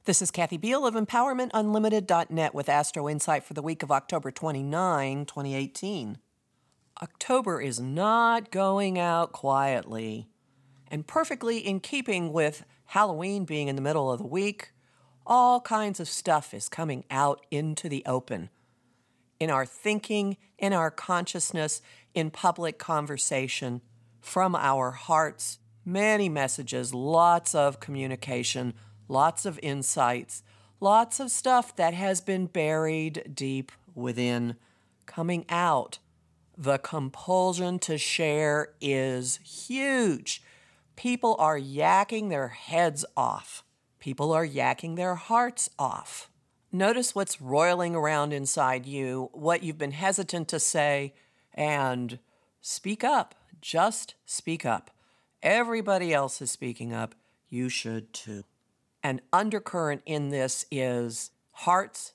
This is Kathy Biehl of Empowermentunlimited.net with Astro-Insight for the week of October 29, 2018. October is not going out quietly, and perfectly in keeping with Halloween being in the middle of the week, all kinds of stuff is coming out into the open. In our thinking, in our consciousness, in public conversation, from our hearts, many messages, lots of communication, lots of insights, lots of stuff that has been buried deep within, coming out. The compulsion to share is huge. People are yakking their heads off. People are yakking their hearts off. Notice what's roiling around inside you, what you've been hesitant to say, and speak up. Just speak up. Everybody else is speaking up. You should too. An undercurrent in this is hearts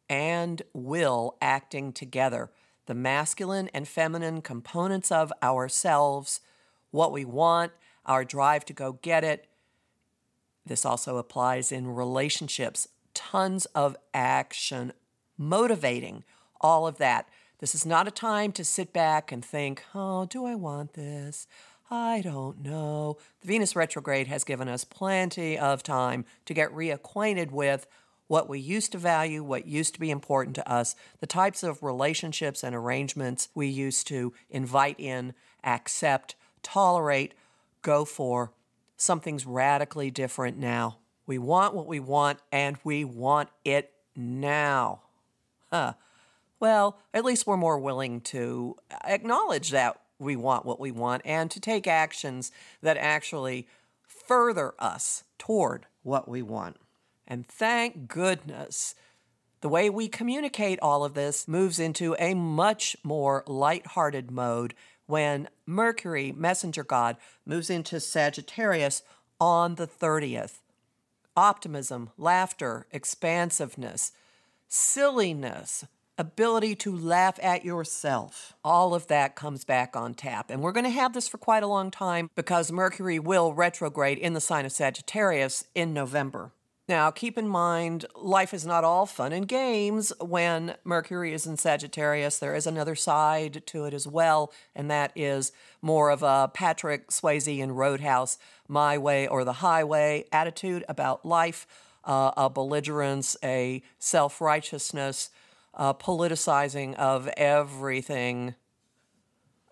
and will acting together. The masculine and feminine components of ourselves, what we want, our drive to go get it. This also applies in relationships. Tons of action, motivating, all of that. This is not a time to sit back and think, oh, do I want this? I don't know. The Venus retrograde has given us plenty of time to get reacquainted with what we used to value, what used to be important to us, the types of relationships and arrangements we used to invite in, accept, tolerate, go for. Something's radically different now. We want what we want, and we want it now. Well, at least we're more willing to acknowledge that we want what we want and to take actions that actually further us toward what we want. And thank goodness, the way we communicate all of this moves into a much more lighthearted mode when Mercury, messenger god, moves into Sagittarius on the 30th. Optimism, laughter, expansiveness, silliness, ability to laugh at yourself. All of that comes back on tap. And we're going to have this for quite a long time because Mercury will retrograde in the sign of Sagittarius in November. Now, keep in mind, life is not all fun and games when Mercury is in Sagittarius. There is another side to it as well, and that is more of a Patrick Swayze and Roadhouse, my way or the highway attitude about life, a belligerence, a self-righteousness, politicizing of everything,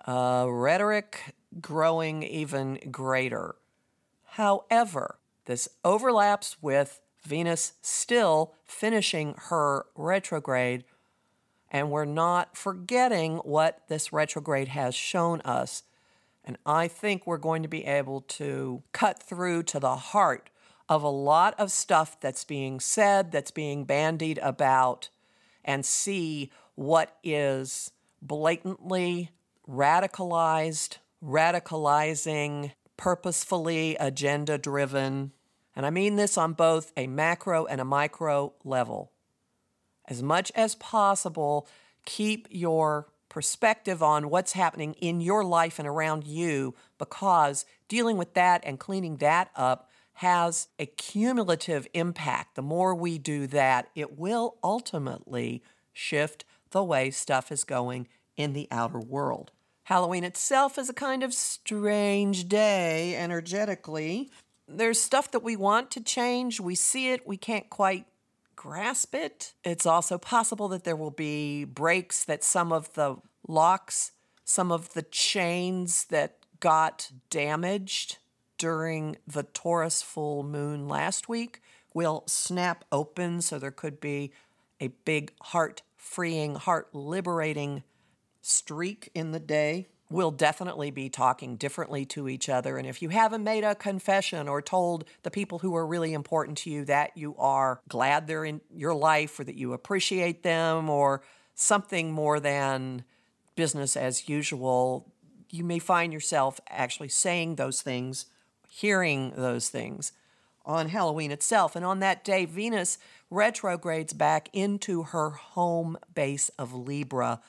rhetoric growing even greater. However, this overlaps with Venus still finishing her retrograde, and we're not forgetting what this retrograde has shown us. And I think we're going to be able to cut through to the heart of a lot of stuff that's being said, that's being bandied about, and see what is blatantly radicalized, radicalizing, purposefully agenda-driven. And I mean this on both a macro and a micro level. As much as possible, keep your perspective on what's happening in your life and around you, because dealing with that and cleaning that up has a cumulative impact. The more we do that, it will ultimately shift the way stuff is going in the outer world. Halloween itself is a kind of strange day energetically. There's stuff that we want to change. We see it. We can't quite grasp it. It's also possible that there will be breaks, that some of the locks, some of the chains that got damaged during the Taurus full moon last week will snap open. So there could be a big heart-freeing, heart-liberating streak in the day. We'll definitely be talking differently to each other. And if you haven't made a confession or told the people who are really important to you that you are glad they're in your life or that you appreciate them or something more than business as usual, you may find yourself actually saying those things, hearing those things on Halloween itself. And on that day, Venus retrogrades back into her home base of Libra,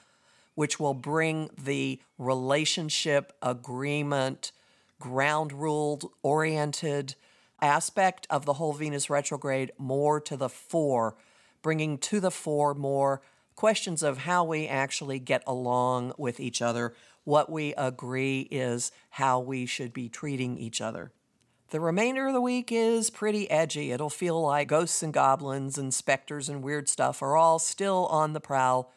which will bring the relationship, agreement, ground ruled, oriented, aspect of the whole Venus retrograde more to the fore, bringing to the fore more questions of how we actually get along with each other, what we agree is how we should be treating each other. The remainder of the week is pretty edgy. It'll feel like ghosts and goblins and specters and weird stuff are all still on the prowl.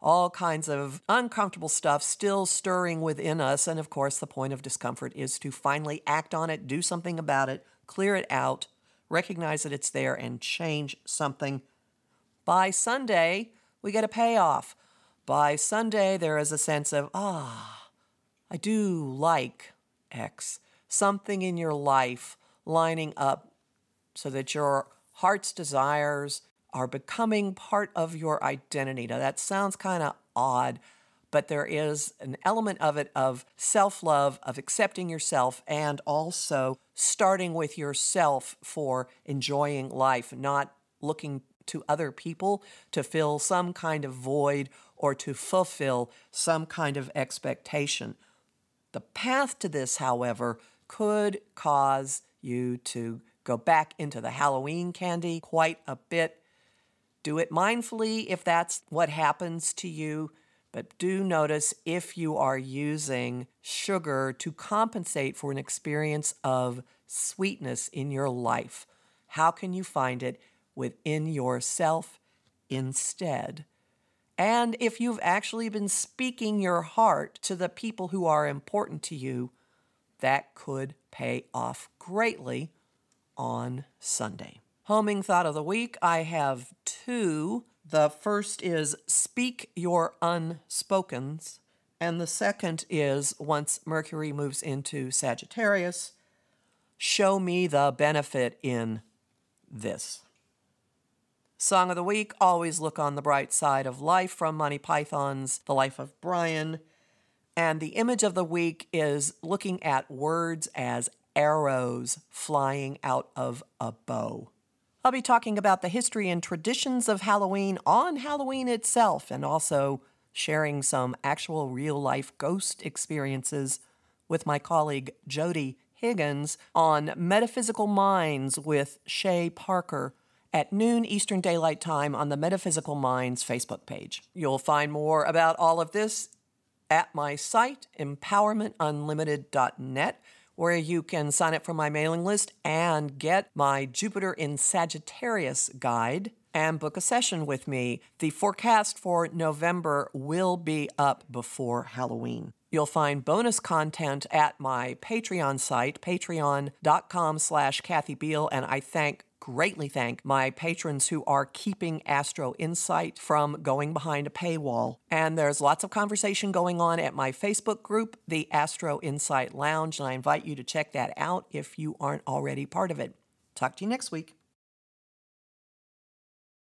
All kinds of uncomfortable stuff still stirring within us. And of course, the point of discomfort is to finally act on it, do something about it, clear it out, recognize that it's there, and change something. By Sunday, we get a payoff. By Sunday, there is a sense of, I do like X. Something in your life lining up so that your heart's desires are becoming part of your identity. Now, that sounds kind of odd, but there is an element of it of self-love, of accepting yourself, and also starting with yourself for enjoying life, not looking to other people to fill some kind of void or to fulfill some kind of expectation. The path to this, however, could cause you to go back into the Halloween candy quite a bit. Do it mindfully if that's what happens to you, but do notice if you are using sugar to compensate for an experience of sweetness in your life. How can you find it within yourself instead? And if you've actually been speaking your heart to the people who are important to you, that could pay off greatly on Sunday. Homing thought of the week, I have two. The first is speak your unspokens, and the second is once Mercury moves into Sagittarius, show me the benefit in this. Song of the week, always look on the bright side of life, from Monty Python's The Life of Brian. And the image of the week is looking at words as arrows flying out of a bow. I'll be talking about the history and traditions of Halloween on Halloween itself, and also sharing some actual real-life ghost experiences with my colleague Jody Higgins on Metaphysical Minds with Shay Parker at noon Eastern Daylight Time on the Metaphysical Minds Facebook page. You'll find more about all of this at my site, Empowermentunlimited.net, where you can sign up for my mailing list and get my Jupiter in Sagittarius guide and book a session with me. The forecast for November will be up before Halloween. You'll find bonus content at my Patreon site, patreon.com/Kathy Biehl, and I greatly thank my patrons who are keeping Astro-Insight from going behind a paywall. And there's lots of conversation going on at my Facebook group, the Astro-Insight Lounge, and I invite you to check that out if you aren't already part of it. Talk to you next week.